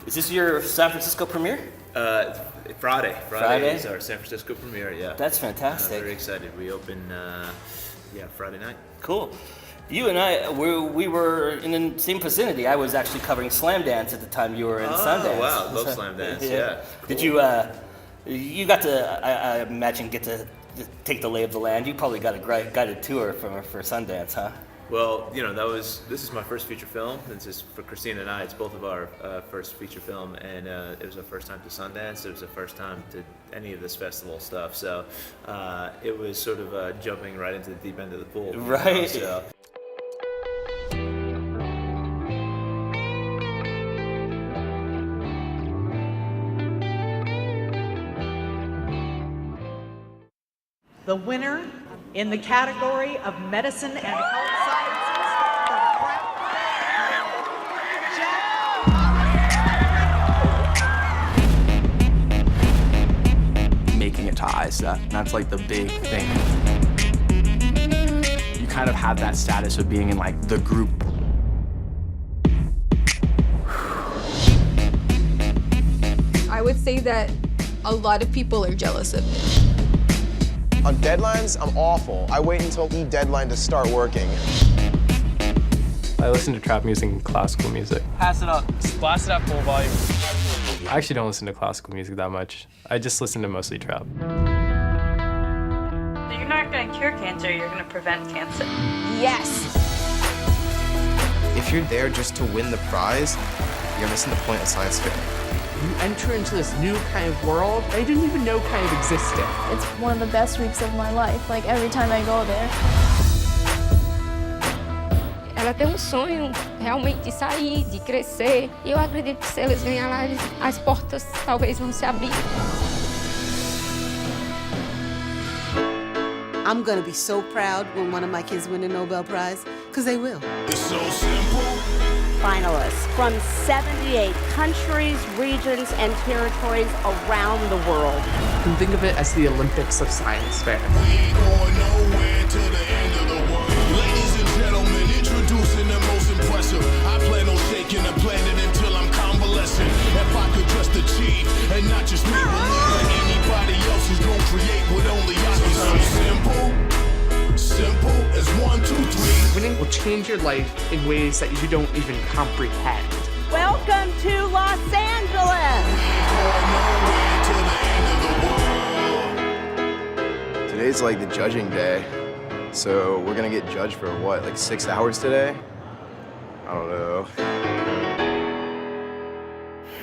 Is this your San Francisco premiere? Friday is our San Francisco premiere, yeah. That's fantastic. Very excited. We open, Friday night. Cool. You and I, we were in the same vicinity. I was actually covering Sundance at the time you were in Sundance. Oh, wow. Love Sundance, yeah. Cool. Did you got to, I imagine, get to take the lay of the land? You probably got a guided tour for Sundance, huh? Well, this is my first feature film. This is for Christina and I. It's both of our first feature film, and it was our first time to Sundance. It was the first time to any of this festival stuff. So it was sort of jumping right into the deep end of the pool. Right. So. The winner in the category of medicine and health sciences for making it to ISAF. That's like the big thing. You kind of have that status of being in like the group. I would say that a lot of people are jealous of me. On deadlines, I'm awful. I wait until the deadline to start working. I listen to trap music and classical music. Pass it up. Just blast it up full volume. I actually don't listen to classical music that much. I just listen to mostly trap. You're not going to cure cancer, you're going to prevent cancer. Yes. If you're there just to win the prize, you're missing the point of science fair. You enter into this new kind of world I didn't even know kind of existed. It's one of the best weeks of my life, like every time I go there. Ela tem sonho realmente de sair, de crescer. E eu acredito que se eles venham lá, as portas talvez vão se abrir. I'm gonna be so proud when one of my kids win a Nobel Prize, because they will. It's so simple. Finalists from 78 countries, regions, and territories around the world. You can think of it as the Olympics of science fair. We ain't going nowhere till the end of the world. Ladies and gentlemen, introducing the most impressive. I plan on shaking the planet until I'm convalescent. If I could just achieve, and not just me, believe that anybody else is gonna create what only I can. So simple as 1, 2, 3. Winning will change your life in ways that you don't even comprehend. Welcome to Los Angeles. Today's like the judging day. So we're gonna get judged for what, like 6 hours today? I don't know.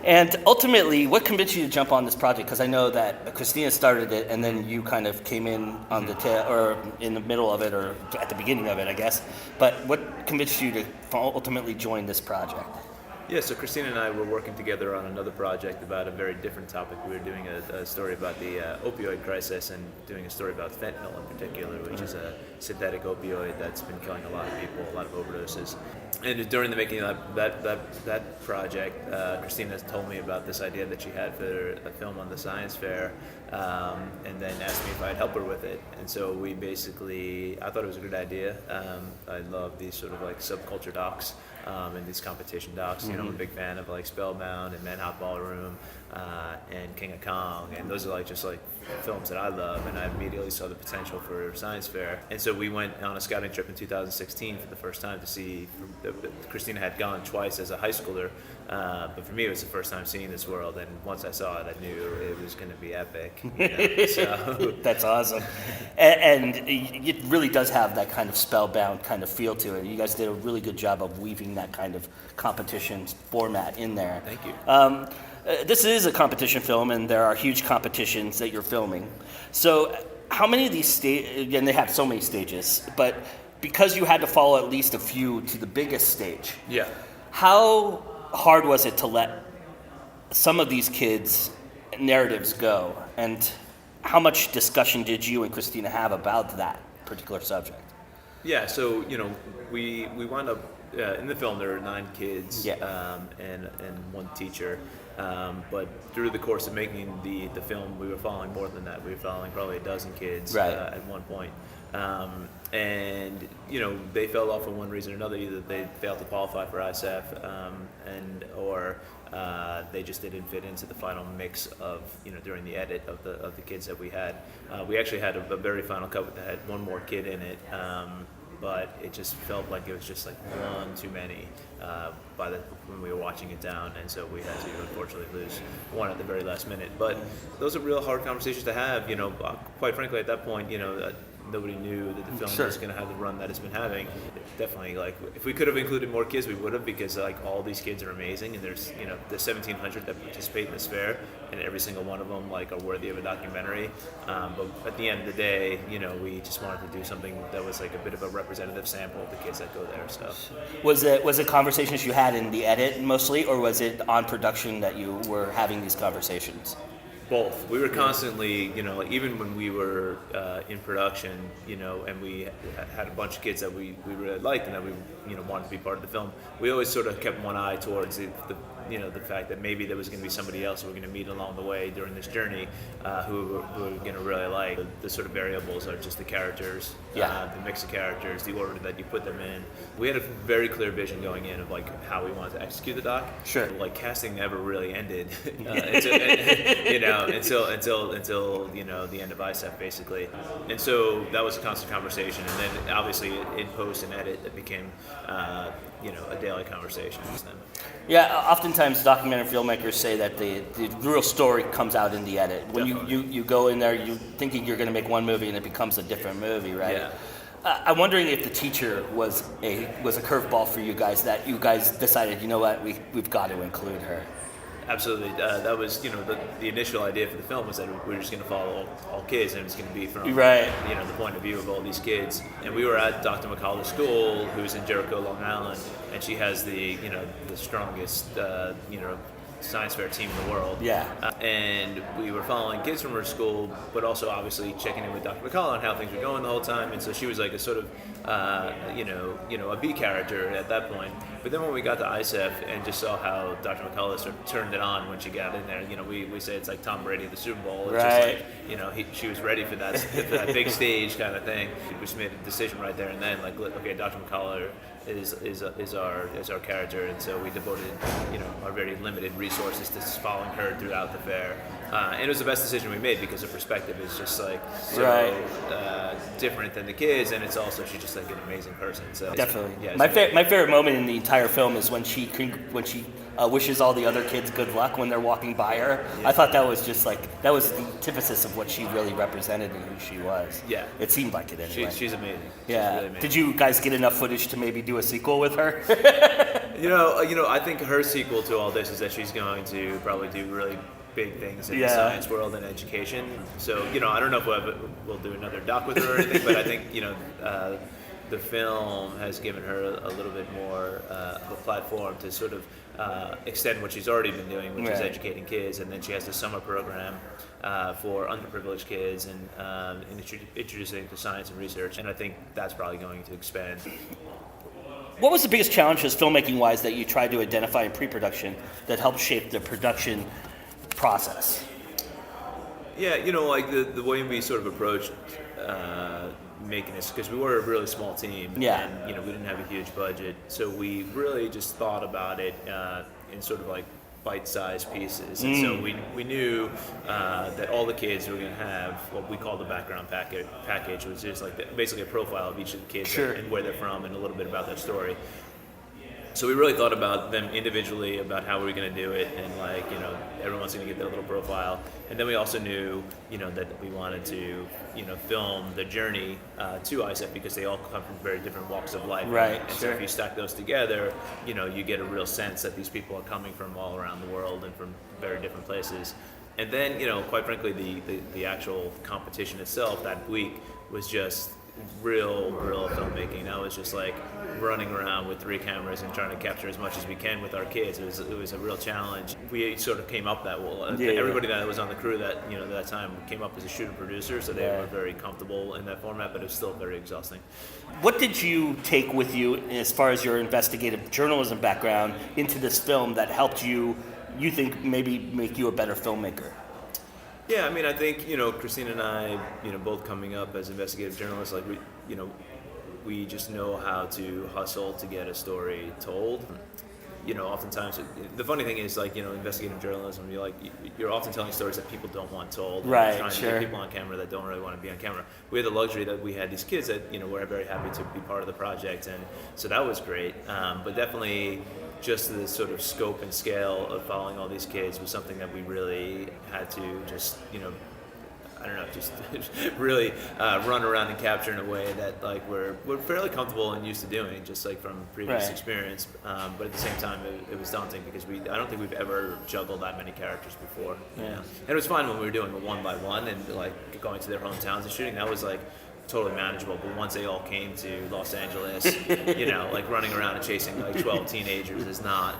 And ultimately, what convinced you to jump on this project? Because I know that Christina started it, and then you kind of came in on the tail, or in the middle of it, or at the beginning of it, I guess. But what convinced you to ultimately join this project? Yeah, so Christina and I were working together on another project about a very different topic. We were doing a story about the opioid crisis and doing a story about fentanyl in particular, which is a synthetic opioid that's been killing a lot of people, a lot of overdoses. And during the making of that project, Christina told me about this idea that she had for a film on the science fair, and then asked me if I'd help her with it. And so we basically, I thought it was a good idea. I love these sort of like subculture docs. And these competition docs, I'm a big fan of like Spellbound and Manhunt Ballroom and King of Kong, and those are like just like films that I love, and I immediately saw the potential for science fair. And so we went on a scouting trip in 2016 for the first time to see. Christina had gone twice as a high schooler, but for me it was the first time seeing this world, and once I saw it, I knew it was going to be epic. So. That's awesome. And it really does have that kind of Spellbound kind of feel to it. You guys did a really good job of weaving that kind of competition format in there. Thank you. This is a competition film, and there are huge competitions that you're filming. So how many of these stages, and they have so many stages, but because you had to follow at least a few to the biggest stage, yeah. How hard was it to let some of these kids' narratives go? And how much discussion did you and Christina have about that particular subject? Yeah, so, we wound up, in the film there are 9 kids, yeah. and one teacher. But through the course of making the film, we were following more than that. We were following probably a dozen kids at one point. And, they fell off for one reason or another. Either they failed to qualify for ISAF or they just didn't fit into the final mix of, during the edit of the kids that we had. We actually had a very final cut that had one more kid in it, but it just felt like it was just like one too many when we were watching it down, and so we had to unfortunately lose one at the very last minute. But those are real hard conversations to have. Quite frankly, at that point, nobody knew that the film was going to have the run that it's been having. Definitely, like, if we could have included more kids, we would have, because like all these kids are amazing, and there's the 1,700 that participate in this fair, and every single one of them like are worthy of a documentary. But at the end of the day, we just wanted to do something that was like a bit of a representative sample of the kids that go there. So, was it conversations you had in the edit mostly, or was it on production that you were having these conversations? Both. We were constantly, even when we were in production, and we had a bunch of kids that we really liked and that we, wanted to be part of the film, we always sort of kept one eye towards the fact that maybe there was going to be somebody else we're going to meet along the way during this journey who we're going to really like. The sort of variables are just the characters, the mix of characters, the order that you put them in. We had a very clear vision going in of like how we wanted to execute the doc. Sure. Like casting never really ended, until the end of ISAF basically, and so that was a constant conversation. And then obviously in post and edit, it became a daily conversation. Yeah, oftentimes documentary filmmakers say that the real story comes out in the edit. When you go in there, you thinking you're going to make one movie and it becomes a different movie, right? Yeah. I'm wondering if the teacher was a curveball for you guys, that you guys decided, we've got to include her. Absolutely. That was, the initial idea for the film was that we were just going to follow all kids, and it's going to be from the point of view of all these kids. And we were at Dr. McCullough's school, who's in Jericho, Long Island, and she has the strongest science fair team in the world. Yeah. And we were following kids from her school, but also obviously checking in with Dr. McCullough on how things were going the whole time. And so she was like a sort of, a B character at that point. But then when we got to ISAF and just saw how Dr. McCullough sort of turned it on when she got in there, we say it's like Tom Brady at the Super Bowl. It's just like, she was ready for that big stage kind of thing. We just made a decision right there and then, like, okay, Dr. McCullough is our character, and so we devoted our very limited resources to following her throughout the fair, and it was the best decision we made because her perspective is just like so different than the kids, and it's also she's just like an amazing person. So definitely, my favorite moment in the entire film is when she wishes all the other kids good luck when they're walking by her. Yeah. I thought that was just like that was the antithesis of what she really represented and who she was. Yeah, it seemed like it anyway. She's amazing. Yeah. She's really amazing. Did you guys get enough footage to maybe do a sequel with her? I think her sequel to all this is that she's going to probably do really big things in the science world and education. So, I don't know if we'll do another doc with her or anything, but I think, the film has given her a little bit more of a platform to sort of extend what she's already been doing, which is educating kids. And then she has the summer program for underprivileged kids and introducing to science and research. And I think that's probably going to expand. What was the biggest challenges filmmaking-wise that you tried to identify in pre-production that helped shape the production process? Yeah, like the way we sort of approached making this, because we were a really small team, and we didn't have a huge budget, so we really just thought about it in sort of like bite-sized pieces, and so we knew that all the kids were going to have what we call the background package, which is like basically a profile of each of the kids and where they're from and a little bit about their story. So we really thought about them individually, about how we were going to do it, and everyone's going to get their little profile. And then we also knew, that we wanted to, film the journey to ISAF, because they all come from very different walks of life. Right. And so if you stack those together, you get a real sense that these people are coming from all around the world and from very different places. And then, quite frankly, the actual competition itself that week was just real filmmaking. I was just like running around with 3 cameras and trying to capture as much as we can with our kids. It was a real challenge. We sort of came up that well. Everybody that was on the crew that time came up as a shooter producer, so they were very comfortable in that format, but it was still very exhausting. What did you take with you as far as your investigative journalism background into this film that helped you think maybe make you a better filmmaker? Yeah, I mean, I think, Christina and I, both coming up as investigative journalists, like we just know how to hustle to get a story told. oftentimes the funny thing is like investigative journalism. You're often telling stories that people don't want told. Right. Trying to get people on camera that don't really want to be on camera. We had the luxury that we had these kids that were very happy to be part of the project, and so that was great. But definitely, just the sort of scope and scale of following all these kids was something that we really had to just just really run around and capture in a way that like we're fairly comfortable and used to doing, just like from previous experience. But at the same time, it was daunting because I don't think we've ever juggled that many characters before. And it was fun when we were doing it one by one and like going to their hometowns and shooting. That was like totally manageable, but once they all came to Los Angeles, like running around and chasing like 12 teenagers is not,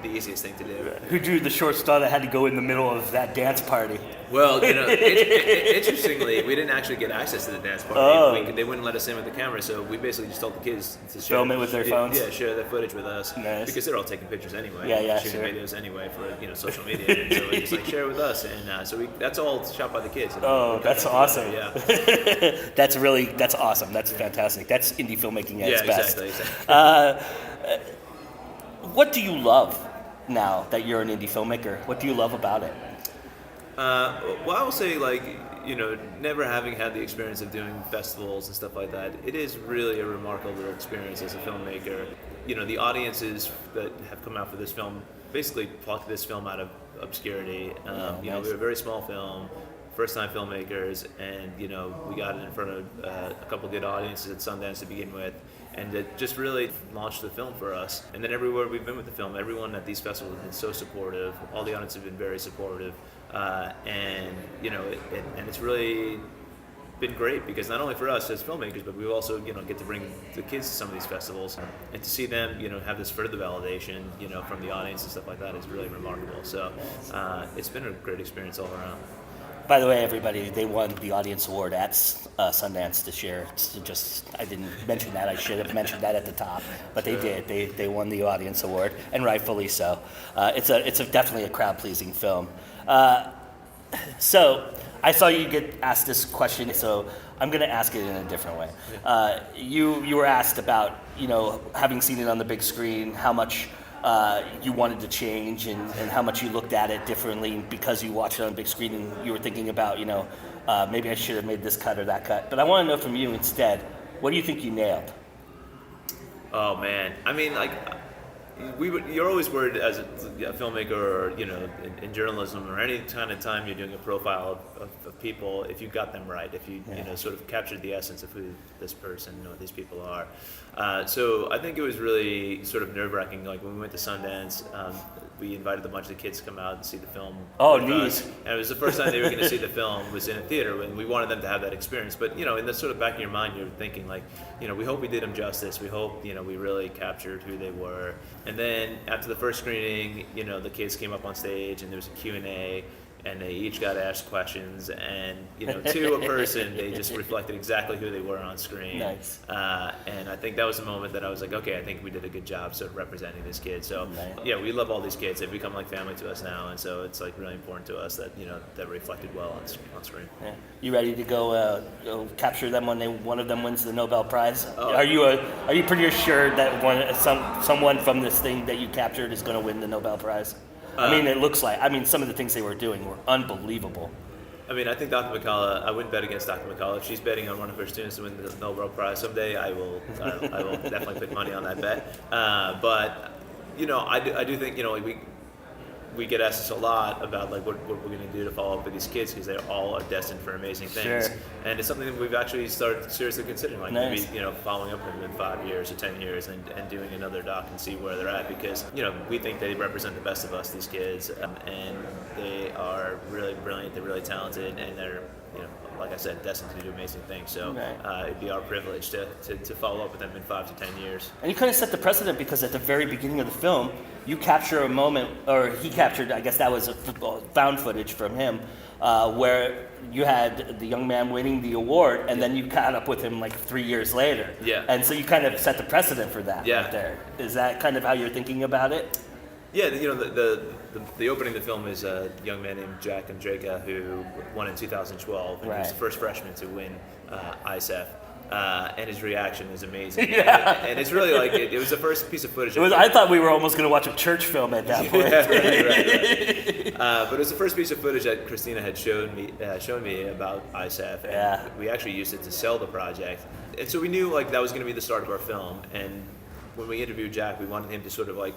the easiest thing to do. Who drew the short straw that had to go in the middle of that dance party? Well, interestingly, we didn't actually get access to the dance party. They wouldn't let us in with the camera, so we basically just told the kids to film it with their phones. Yeah, share their footage with us. Nice. Because they're all taking pictures anyway. Shooting videos anyway for social media. And so we just like share it with us, and so that's all shot by the kids. That's awesome. Yeah. That's awesome. That's fantastic. That's indie filmmaking at its best. Exactly. What do you love now that you're an indie filmmaker? What do you love about it? Well, I will say, never having had the experience of doing festivals and stuff like that, it is really a remarkable experience as a filmmaker. The audiences that have come out for this film basically plucked this film out of obscurity. Nice. We were a very small film, first-time filmmakers, and we got it in front of a couple good audiences at Sundance to begin with, and it just really launched the film for us. And then everywhere we've been with the film, everyone at these festivals has been so supportive. All the audience have been very supportive, and it's really been great because not only for us as filmmakers, but we also get to bring the kids to some of these festivals and to see them have this further validation from the audience and stuff like that is really remarkable. So it's been a great experience all around. By the way, everybody, they won the audience award at Sundance this year. I didn't mention that. I should have mentioned that at the top, but they did. They won the audience award, and rightfully so. It's definitely a crowd-pleasing film. So I saw you get asked this question, so I'm going to ask it in a different way. You were asked about having seen it on the big screen, how much you wanted to change and how much you looked at it differently because you watched it on the big screen and you were thinking about, maybe I should have made this cut or that cut. But I want to know from you instead, what do you think you nailed? Oh, man. I mean, you're always worried as a filmmaker or, in journalism or any kind of time you're doing a profile of people, if you got them right, if you, sort of captured the essence of who this person or these people are. So I think it was really sort of nerve-wracking. Like when we went to Sundance, we invited a bunch of the kids to come out and see the film. Oh, neat. And it was the first time they were going to see the film was in a theater, and we wanted them to have that experience. But, in the sort of back of your mind, you're thinking we hope we did them justice. We hope, we really captured who they were. And then after the first screening, the kids came up on stage and there was a Q&A. And they each got asked questions, and to a person, they just reflected exactly who they were on screen. Nice. And I think that was the moment that I was like, okay, I think we did a good job sort of representing these kids. So yeah, we love all these kids. They've become like family to us now, and so it's like really important to us that that reflected well on screen. Yeah. You ready to go capture them when one of them wins the Nobel Prize? Oh. Are you pretty sure that someone from this thing that you captured is going to win the Nobel Prize? It looks like. Some of the things they were doing were unbelievable. I think Dr. McCullough, I wouldn't bet against Dr. McCullough. If she's betting on one of her students to win the Nobel Prize someday, I will definitely put money on that bet. But I do think we get asked this a lot about what we're going to do to follow up with these kids because they all are destined for amazing things. Sure. And it's something that we've actually started seriously considering, Nice. maybe following up with them in 5 years or 10 years and doing another doc and see where they're at because we think they represent the best of us, these kids, and they are really brilliant, they're really talented, and they're like I said, destined to do amazing things. So it'd be our privilege to follow up with them in 5 to 10 years. And you kind of set the precedent because at the very beginning of the film, you capture a moment, or he captured, I guess that was found footage from him, where you had the young man winning the award, and then you caught up with him 3 years later. Yeah. And so you kind of set the precedent for that Yeah. right there. Is that kind of how you're thinking about it? Yeah, the opening of the film is a young man named Jack Andreka who won in 2012, and he was the first freshman to win ISAF. and his reaction is amazing. Yeah. And it's really like it was the first piece of footage. I thought we were almost going to watch a church film at that point. right. But it was the first piece of footage that Christina had shown me about ISAF, and we actually used it to sell the project. And so we knew like that was going to be the start of our film. And when we interviewed Jack, we wanted him to sort of like,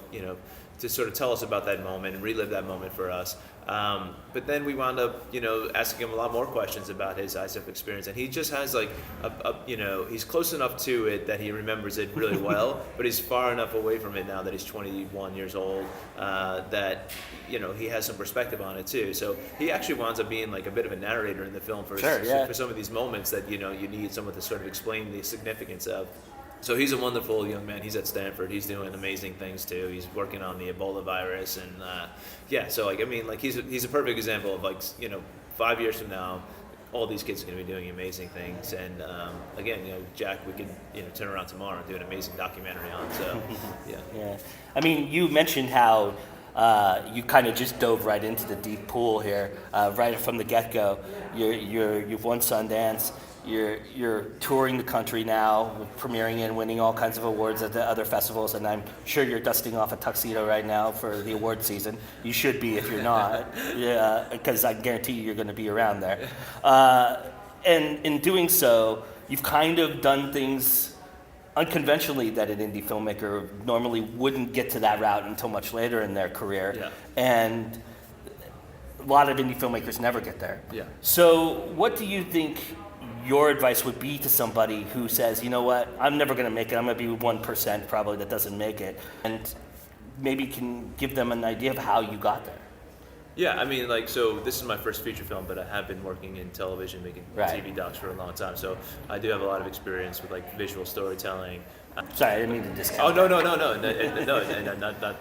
to sort of tell us about that moment and relive that moment for us. But then we wound up, asking him a lot more questions about his ISAF experience, and he just has like he's close enough to it that he remembers it really well, but he's far enough away from it now that he's 21 years old that he has some perspective on it too. So he actually winds up being like a bit of a narrator in the film for some of these moments that you need someone to sort of explain the significance of. So he's a wonderful young man. He's at Stanford. He's doing amazing things too. He's working on the Ebola virus, and so he's a perfect example of 5 years from now, all these kids are going to be doing amazing things. And again, Jack, we could turn around tomorrow and do an amazing documentary on. So yeah. I mean, you mentioned how you kind of just dove right into the deep pool here, right from the get-go. You've won Sundance. You're touring the country now, premiering and winning all kinds of awards at the other festivals, and I'm sure you're dusting off a tuxedo right now for the award season. You should be if you're not, because I guarantee you're going to be around there. And in doing so, you've kind of done things unconventionally that an indie filmmaker normally wouldn't get to that route until much later in their career. Yeah. And a lot of indie filmmakers never get there. Yeah. So what do you think your advice would be to somebody who says, you know what, I'm never going to make it, I'm going to be 1% probably that doesn't make it, and maybe can give them an idea of how you got there? Yeah, I mean, so this is my first feature film, but I have been working in television, making TV docs for a long time, so I do have a lot of experience with visual storytelling. Sorry, I didn't mean to discount. Oh, no,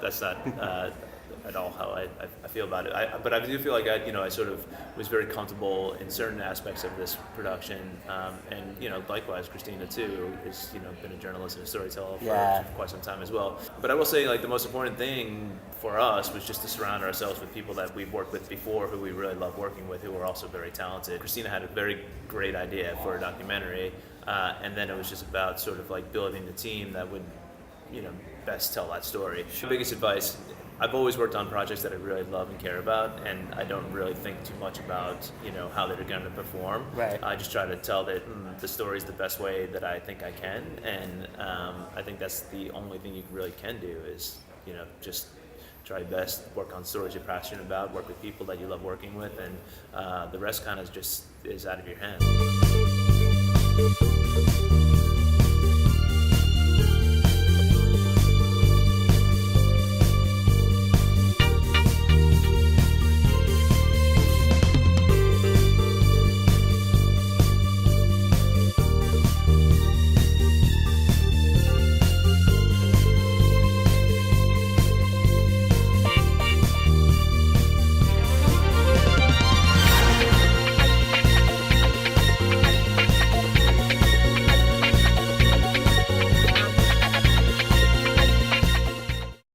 that's not at all how I feel about it. But I do feel like I sort of was very comfortable in certain aspects of this production, and likewise Christina too has been a journalist and a storyteller for quite some time as well. But I will say the most important thing for us was just to surround ourselves with people that we've worked with before, who we really love working with, who are also very talented. Christina had a very great idea for a documentary, and then it was just about sort of building the team that would best tell that story. The biggest advice, I've always worked on projects that I really love and care about, and I don't really think too much about how they're going to perform. Right. I just try to tell that the story is the best way that I think I can, and I think that's the only thing you really can do is just try your best, work on stories you're passionate about, work with people that you love working with, and the rest kind of just is out of your hands.